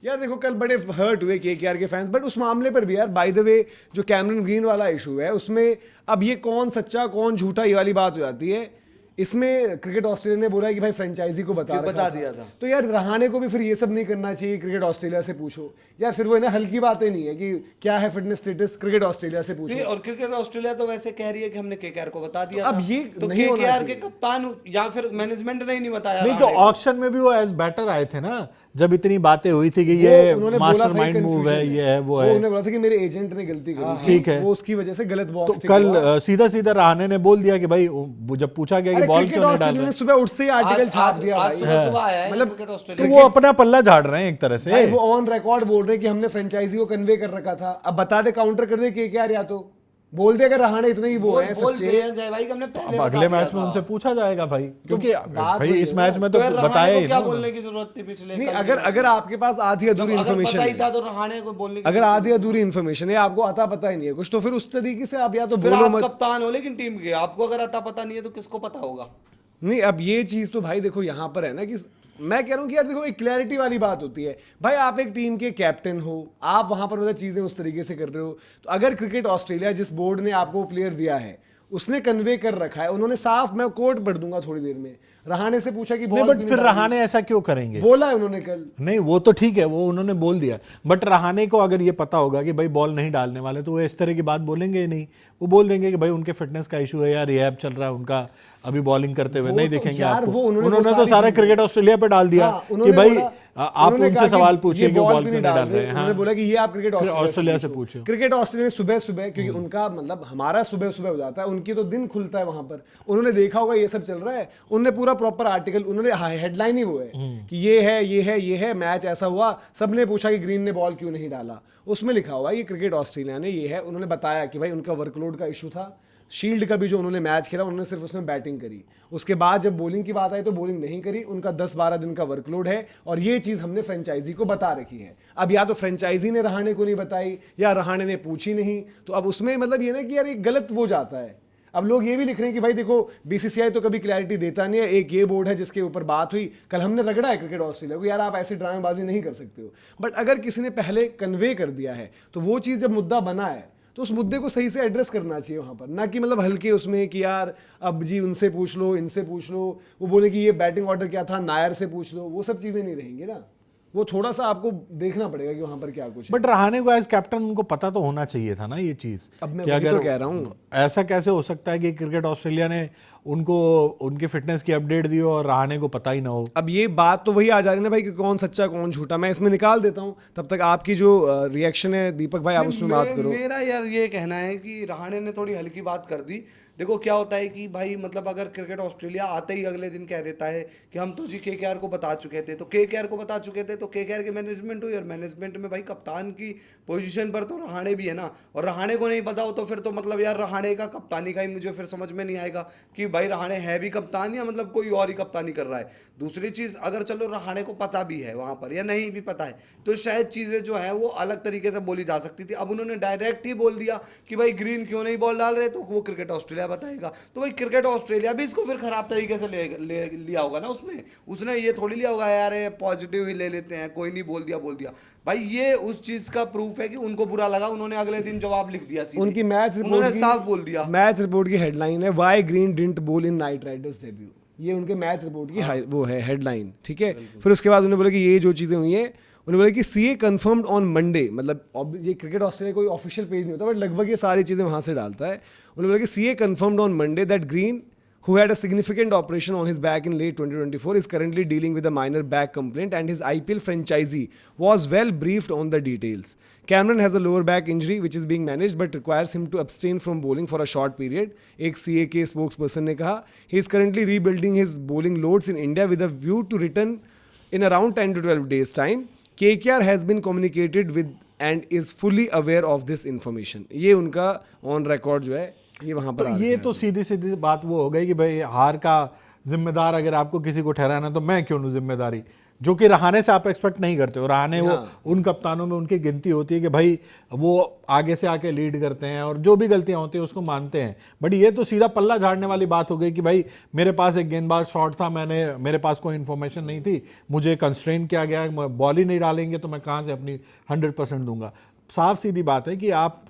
यार देखो कल बड़े हर्ट हुए केकेआर के फैंस, बट उस मामले पर भी यार बाय द वे जो कैमरन ग्रीन वाला इशू है उसमें अब ये कौन सच्चा कौन झूठा ये वाली बात हो जाती है। इसमें क्रिकेट ऑस्ट्रेलिया ने बोला है कि भाई फ्रेंचाइजी को बता दिया था। तो यार रहाणे को भी फिर ये सब नहीं करना चाहिए, क्रिकेट ऑस्ट्रेलिया से पूछो यार, फिर वो है ना हल्की बातें नहीं है कि क्या है फिटनेस स्टेटस, क्रिकेट ऑस्ट्रेलिया से पूछो। और क्रिकेट ऑस्ट्रेलिया तो वैसे कह रही है कि हमने केकेआर को बता दिया अब था। ये तो नहीं होना केकेआर के चाहिए। कप्तान या फिर मैनेजमेंट ने ही नहीं बताया। नहीं तो रहाणे को। ऑक्शन में भी वो एज बैटर आए थे ना, जब इतनी बातें हुई थी कि वो ये उन्होंने बोला था मास्टरमाइंड मूव है, ये है वो है, उन्होंने बोला था कि मेरे एजेंट ने गलती करी थी, ठीक है। वो उसकी वजह से गलत तो बॉक्स कल सीधा सीधा रहाणे ने बोल दिया कि भाई जब पूछा गया कि बॉल क्यों नहीं डाल रहे, सुबह उठते ही आर्टिकल छाप दिया आज भाई। सुबह आया है मतलब क्रिकेट तो ऑस्ट्रेलिया। वो अपना पल्ला झाड़ रहे हैं एक तरह से। भाई वो ऑन रिकॉर्ड बोल रहे हैं कि हमने फ्रेंचाइजी को कन्वे कर रखा था, अब बता दे काउंटर कर दे केकेआर, या तो बोल दे अगर रहाणे इतने ही वो है बोल सच्चे। दे जय भाई कि हमने पहले अब बता अगले दिया मैच में था। उनसे पूछा जाएगा भाई, क्योंकि बात भाई हुई इस है मैच ना। में तो यार रहाणे बताया को ही क्या ना। बोलने की जरूरत थी पिछले नहीं, कल अगर आपके पास आधी अधूरी अगर इन्फॉर्मेशन पता ही है, था तो रहाणे को बोलने की अगर आधी अधूरी इन्फॉर्मेशन है, आपको आता पता ही नहीं है कुछ, तो फिर उस तरीके से आप या तो फिर बोलो आप मत। कप्तान हो लेकिन टीम के, आपको अगर आता पता नहीं है तो किसको पता होगा। नहीं अब ये चीज तो भाई देखो यहाँ पर है ना कि मैं कह रहा हूँ कि यार देखो एक क्लैरिटी वाली बात होती है भाई, आप एक टीम के कैप्टन हो, आप वहां पर मतलब चीजें उस तरीके से कर रहे हो, तो अगर क्रिकेट ऑस्ट्रेलिया जिस बोर्ड ने आपको प्लेयर दिया है उसने कन्वे कर रखा है, उन्होंने साफ, मैं कोट पढ़ दूंगा थोड़ी देर में, रहाणे से पूछा कि नहीं बॉल बट क्यों फिर नहीं डाली? रहाणे ऐसा क्यों करेंगे? बोला है उन्होंने कल। नहीं वो तो ठीक है, वो उन्होंने बोल दिया, बट रहाणे को अगर ये पता होगा कि भाई बॉल नहीं डालने वाले तो वो इस तरह की बात बोलेंगे ही नहीं। वो बोल देंगे कि भाई उनके फिटनेस का इशू है या रिहैब चल रहा है उनका, अभी बॉलिंग करते हुए वो नहीं तो दिखेंगे यार आपको। वो उन्होंने उन्होंने तो सारी सारा चीजें- क्रिकेट ऑस्ट्रेलिया पे डाल दिया हाँ, कि उन्होंने भाई बोला- आप उन्होंने कहा उनसे कि सवाल ये पूछिए कि बॉल बॉल क्यों क्यों नहीं डाल रहे हैं। उन्होंने बोला कि ये आप क्रिकेट ऑस्ट्रेलिया से पूछो। क्रिकेट ऑस्ट्रेलिया ने सुबह सुबह, क्योंकि उनका मतलब हमारा सुबह सुबह हो जाता है, उनकी तो दिन खुलता है वहां पर, उन्होंने देखा होगा ये सब चल रहा है, उन्होंने पूरा प्रॉपर आर्टिकल, उन्होंने हेडलाइन ही वो है कि ये है ये है ये है, मैच ऐसा हुआ, सबने पूछा कि ग्रीन ने बॉल क्यों नहीं डाला, उसमें लिखा हुआ है ये क्रिकेट ऑस्ट्रेलिया ने ये है, उन्होंने बताया कि भाई उनका वर्कलोड का इशू था, शील्ड का भी जो उन्होंने मैच खेला उन्होंने सिर्फ उसमें बैटिंग करी, उसके बाद जब बॉलिंग की बात आई तो बॉलिंग नहीं करी, उनका 10-12 दिन का वर्कलोड है और ये चीज़ हमने फ्रेंचाइजी को बता रखी है। अब या तो फ्रेंचाइजी ने रहाणे को नहीं बताई या रहाणे ने पूछी नहीं, तो अब उसमें मतलब ये ना कि यार एक गलत वो जाता है। अब लोग ये भी लिख रहे हैं कि भाई देखो बीसीसीआई तो कभी क्लैरिटी देता नहीं है, एक ये बोर्ड है जिसके ऊपर बात हुई, कल हमने रगड़ा है क्रिकेट ऑस्ट्रेलिया को, यार आप ऐसी ड्रामेबाजी नहीं कर सकते हो, बट अगर किसी ने पहले कन्वे कर दिया है तो वो चीज़ जब मुद्दा बना है तो उस मुद्दे को सही से एड्रेस करना चाहिए वहां पर, ना कि मतलब हल्के उसमें कि यार अब जी उनसे पूछ लो, इनसे पूछ लो, वो बोले कि ये बैटिंग ऑर्डर क्या था, नायर से पूछ लो, वो सब चीज़ें नहीं रहेंगी ना। वो थोड़ा सा आपको देखना पड़ेगा कि वहां पर क्या कुछ है। बट रहाणे को एज कैप्टन उनको पता तो होना चाहिए था ना ये चीज। अब मैं कि वही अगर तो कह रहा हूँ, ऐसा कैसे हो सकता है कि क्रिकेट ऑस्ट्रेलिया ने उनको उनके फिटनेस की अपडेट दी हो और रहाणे को पता ही ना हो। अब ये बात तो वही आ जा रही है ना भाई कि कौन सच्चा कौन झूठा, मैं इसमें निकाल देता हूँ, तब तक आपकी जो रिएक्शन है दीपक भाई आप उसमें बात करो। मेरा यार ये कहना है कि रहाणे ने थोड़ी हल्की बात कर दी। देखो क्या होता है कि भाई मतलब अगर क्रिकेट ऑस्ट्रेलिया आते ही अगले दिन कह देता है कि हम तो जी केकेआर को बता चुके थे, तो केकेआर को बता चुके थे, तो केकेआर की मैनेजमेंट हुई और मैनेजमेंट में भाई कप्तान की पोजीशन पर तो रहाणे भी है ना, और रहाणे को नहीं पता हो तो फिर तो मतलब यार रहाणे का कप्तानी का ही मुझे फिर समझ में नहीं आएगा कि भाई रहाणे है भी कप्तान या मतलब कोई और ही कप्तानी कर रहा है। दूसरी चीज़ अगर चलो रहाणे को पता भी है वहाँ पर या नहीं भी पता है तो शायद चीज़ें जो है वो अलग तरीके से बोली जा सकती थी। अब उन्होंने डायरेक्ट ही बोल दिया कि भाई ग्रीन क्यों नहीं बॉल डाल रहे, तो वो क्रिकेट ऑस्ट्रेलिया बताएगा, तो भाई क्रिकेट ऑस्ट्रेलिया भी इसको फिर खराब तरीके से लिया होगा ना, उसने ये थोड़ी लिया होगा यार ये पॉजिटिव ही ले लेते हैं, कोई नहीं बोल दिया भाई। ये उस चीज़ का प्रूफ है कि उनको बुरा लगा, उन्होंने अगले दिन जवाब लिख दिया सीधे। उनकी मैच उन्होंने साफ बोल दिया। मैच रिपोर्ट की हेडलाइन है व्हाई ग्रीन डिडंट बोल इन नाइट राइडर्स डेब्यू, ये उनके मैच रिपोर्ट की वो है हेडलाइन, ठीक है। फिर उसके बाद उन्होंने बोला कि ये जो चीज़ें हुई हैं, उन्होंने बोला कि सीए कंफर्म्ड ऑन मंडे, मतलब ये क्रिकेट ऑस्ट्रेलिया कोई ऑफिशियल पेज नहीं होता बट लगभग ये सारी चीज़ें वहाँ से डालता है। उन्होंने बोला कि CA confirmed on Monday that green who had a significant operation on his back in late 2024 is currently dealing with a minor back complaint and his IPL franchisee was well briefed on the details. Cameron has a lower back injury which is being managed but requires him to abstain from bowling for a short period. एक CA के spokesperson ने कहा he is currently rebuilding his bowling loads in India with a view to return in around 10 to 12 days time. KKR has been communicated with and is fully aware of this information. ये उनका on record जो है ये वहां पर तो ये तो सीधी सीधी बात वो हो गई कि भाई हार का जिम्मेदार अगर आपको किसी को ठहराना तो मैं क्यों लूँ जिम्मेदारी। जो कि रहाणे से आप एक्सपेक्ट नहीं करते हो। रहाणे वो उन कप्तानों में उनकी गिनती होती है कि भाई वो आगे से आके लीड करते हैं और जो भी गलतियां होती है उसको मानते हैं। बट ये तो सीधा पल्ला झाड़ने वाली बात हो गई कि भाई मेरे पास एक गेंदबाज शॉट था, मेरे पास कोई इन्फॉर्मेशन नहीं थी, मुझे कंस्ट्रेन किया गया, बॉल ही नहीं डालेंगे तो मैं कहाँ से अपनी 100% दूंगा। साफ सीधी बात है कि आप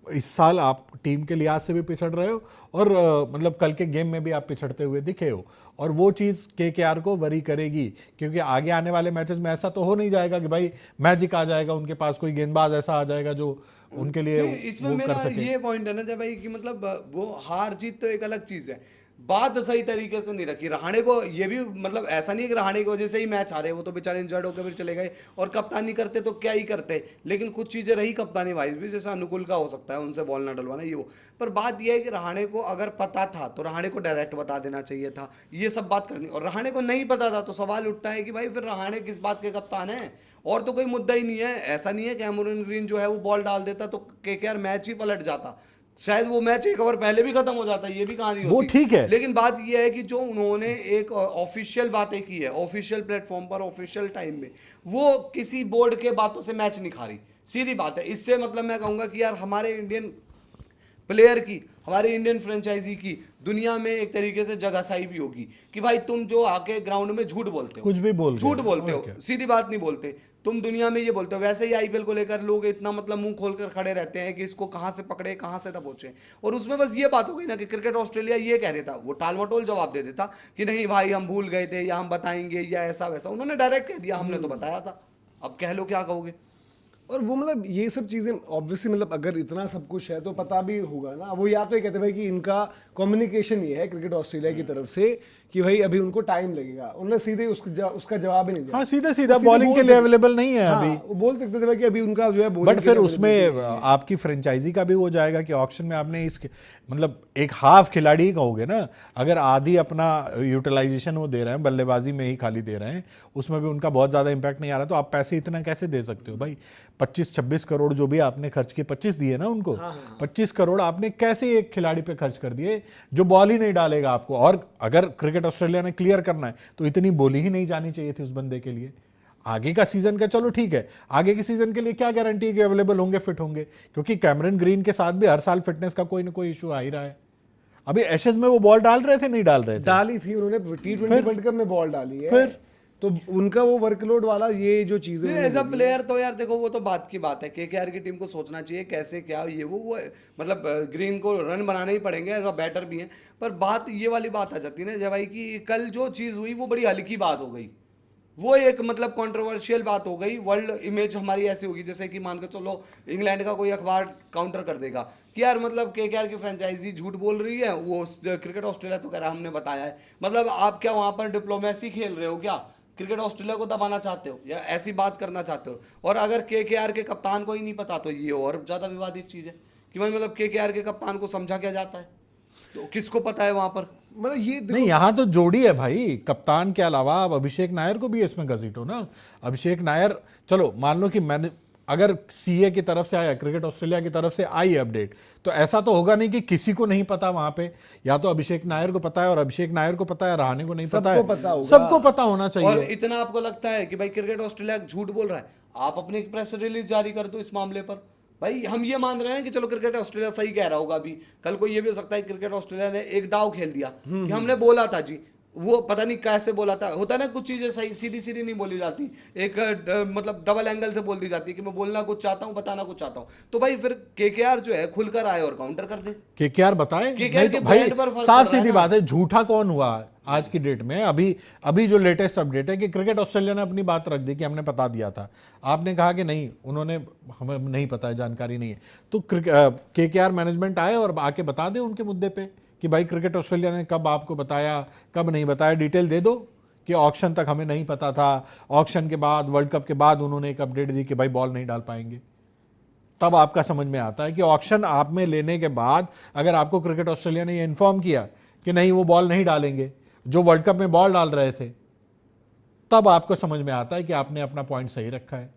इस साल आप टीम के लिहाज से भी पिछड़ रहे हो और मतलब कल के गेम में भी आप पिछड़ते हुए दिखे हो, और वो चीज़ केकेआर को वरी करेगी, क्योंकि आगे आने वाले मैचेस में ऐसा तो हो नहीं जाएगा कि भाई मैजिक आ जाएगा, उनके पास कोई गेंदबाज ऐसा आ जाएगा जो उनके लिए इसमें वो मेरा कर सके। ये पॉइंट है ना जब भाई कि मतलब वो हार जीत तो एक अलग चीज है, बात सही तरीके से नहीं रखी रहाणे को। ये भी मतलब ऐसा नहीं है कि रहाणे की वजह से ही मैच हारे, वो तो बेचारे इंजर्ड होकर फिर चले गए और कप्तानी करते तो क्या ही करते, लेकिन कुछ चीजें रही कप्तानी वाइज भी, जैसे अनुकूल का हो सकता है उनसे बॉल ना डलवाना ये वो। पर बात यह है कि रहाणे को अगर पता था तो रहाणे को डायरेक्ट बता देना चाहिए था, ये सब बात करनी, और रहाणे को नहीं पता था तो सवाल उठता है कि भाई फिर रहाणे किस बात के कप्तान है, और तो कोई मुद्दा ही नहीं है। ऐसा नहीं है कैमरून ग्रीन जो है वो बॉल डाल देता तो केकेआर मैच ही पलट जाता, शायद वो मैच एक ओवर पहले भी खत्म हो जाता है, ये भी कहानी होती। वो ठीक है, लेकिन बात ये है कि जो उन्होंने एक ऑफिशियल बातें की है, ऑफिशियल प्लेटफॉर्म पर ऑफिशियल टाइम में, वो किसी बोर्ड के बातों से मैच नहीं खा रही, सीधी बात है। इससे मतलब मैं कहूंगा कि यार हमारे इंडियन प्लेयर की, हमारे इंडियन फ्रेंचाइजी की दुनिया में एक तरीके से जगहसाई भी होगी कि भाई तुम जो आके ग्राउंड में झूठ बोलते हो, कुछ भी झूठ बोलते हो, सीधी बात नहीं बोलते तुम दुनिया में, ये बोलते हो। वैसे ही आईपीएल को लेकर लोग इतना मतलब मुंह खोलकर खड़े रहते हैं कि इसको कहां से पकड़े कहां से दबोचे, और उसमें बस ये बात हो गई ना कि क्रिकेट ऑस्ट्रेलिया ये कह देता, वो टालमटोल जवाब दे देता कि नहीं भाई हम भूल गए थे या हम बताएंगे या ऐसा वैसा। उन्होंने डायरेक्ट कह दिया हमने तो बताया था, अब कह लो क्या कहोगे। और वो मतलब ये सब चीज़ें ऑब्वियसली मतलब अगर इतना सब कुछ है तो पता भी होगा ना। वो या तो ये कहते भाई कि इनका कम्युनिकेशन ये है क्रिकेट ऑस्ट्रेलिया की तरफ से कि भाई अभी उनको टाइम लगेगा, उन्होंने सीधे उसका जवाब ही नहीं दिया। हाँ सीधा सीधा बॉलिंग के लिए अवेलेबल नहीं है अभी। वो बोल सकते थे भाई कि अभी उनका जो है बट फिर उसमें आपकी फ्रेंचाइजी का भी हो जाएगा कि ऑक्शन में आपने इस मतलब एक हाफ खिलाड़ी ही कहोगे ना, अगर आधी अपना यूटिलाइजेशन वो दे रहे हैं, बल्लेबाजी में ही खाली दे रहे हैं, उसमें भी उनका बहुत ज़्यादा इंपैक्ट नहीं आ रहा, तो आप पैसे इतना कैसे दे सकते हो भाई। 25-26 करोड़ जो भी आपने खर्च किए, 25 दिए ना उनको, 25 करोड़ आपने कैसे एक खिलाड़ी पे खर्च कर दिए जो बॉल ही नहीं डालेगा आपको। और अगर क्रिकेट ऑस्ट्रेलिया ने क्लियर करना है तो इतनी बोली ही नहीं जानी चाहिए थी उस बंदे के लिए। आगे का सीजन का चलो ठीक है, आगे के सीजन के लिए क्या गारंटी है कि अवेलेबल होंगे, फिट होंगे, क्योंकि कैमरन ग्रीन के साथ भी हर साल फिटनेस का कोई ना कोई इशू आ ही रहा है। अभी एशेज में वो बॉल डाल रहे थे नहीं डाल रहे थे? डाली थी उन्होंने, T20 वर्ल्ड कप में बॉल डाली है, फिर तो उनका वो वर्कलोड वाला ये जो चीजें एज अ प्लेयर तो यार देखो वो तो बात की बात है, केकेआर की टीम को सोचना चाहिए कैसे क्या ये वो मतलब ग्रीन को रन बनाने ही पड़ेंगे, एज अ बैटर भी हैं। पर बात ये वाली बात आ जाती है ना जब भाई कि कल जो चीज़ हुई वो बड़ी हल्की बात हो गई, वो एक मतलब कंट्रोवर्शियल बात हो गई। वर्ल्ड इमेज हमारी ऐसी होगी जैसे कि मान के चलो इंग्लैंड का कोई अखबार काउंटर कर देगा कि यार मतलब केकेआर की फ्रेंचाइजी झूठ बोल रही है, वो क्रिकेट ऑस्ट्रेलिया तो कह रहा हमने बताया है। मतलब आप क्या वहाँ पर डिप्लोमेसी खेल रहे हो क्या, क्रिकेट ऑस्ट्रेलिया को दबाना चाहते हो या ऐसी बात करना चाहते हो? और अगर केकेआर के कप्तान को ही नहीं पता तो ये और ज़्यादा विवादित चीज़ है कि भाई मतलब केकेआर के कप्तान को समझा क्या जाता है, तो किसको पता है वहाँ पर? मतलब ये नहीं, यहाँ तो जोड़ी है भाई, कप्तान के अलावा आप अभिषेक नायर को भी इसमें घसीटो ना। अभिषेक नायर, चलो मान लो कि मैंने अगर सीए की तरफ से आया, क्रिकेट ऑस्ट्रेलिया की तरफ से आई अपडेट, तो ऐसा तो होगा नहीं कि किसी को नहीं पता वहां पे। या तो अभिषेक नायर को पता है, और अभिषेक नायर को पता है, रहाणे को नहीं पता है, सबको पता होना चाहिए। और इतना आपको लगता है कि भाई क्रिकेट ऑस्ट्रेलिया झूठ बोल रहा है, आप अपनी प्रेस रिलीज जारी कर दो इस मामले पर। भाई हम ये मान रहे हैं कि चलो क्रिकेट ऑस्ट्रेलिया सही कह रहा होगा, अभी कल को ये भी हो सकता है क्रिकेट ऑस्ट्रेलिया ने एक दाव खेल दिया कि हमने बोला था जी, वो पता नहीं कैसे बोला था। होता है ना कुछ चीजें सही सीधी सीधी नहीं बोली जाती, एक मतलब डबल एंगल से बोल दी जाती है कि मैं बोलना कुछ चाहता हूँ बताना कुछ चाहता हूँ। तो भाई फिर केकेआर जो है खुलकर आए और काउंटर कर दे। केकेआर बताए, केकेआर के भाई ब्रांड पर फर्क साफ पड़ रहा है सीधी ना। बात है, झूठा कौन हुआ आज की डेट में? अभी जो लेटेस्ट अपडेट है कि क्रिकेट ऑस्ट्रेलिया ने अपनी बात रख दी कि हमने बता दिया था, आपने कहा कि नहीं उन्होंने, हमें नहीं पता है, जानकारी नहीं है। तो केकेआर मैनेजमेंट आए और आके बता दे उनके मुद्दे पे कि भाई क्रिकेट ऑस्ट्रेलिया ने कब आपको बताया, कब नहीं बताया, डिटेल दे दो कि ऑक्शन तक हमें नहीं पता था, ऑक्शन के बाद, वर्ल्ड कप के बाद उन्होंने एक अपडेट दी कि भाई बॉल नहीं डाल पाएंगे। तब आपका समझ में आता है कि ऑक्शन आप में लेने के बाद अगर आपको क्रिकेट ऑस्ट्रेलिया ने ये इन्फॉर्म किया कि नहीं वो बॉल नहीं डालेंगे जो वर्ल्ड कप में बॉल डाल रहे थे, तब आपको समझ में आता है कि आपने अपना पॉइंट सही रखा है।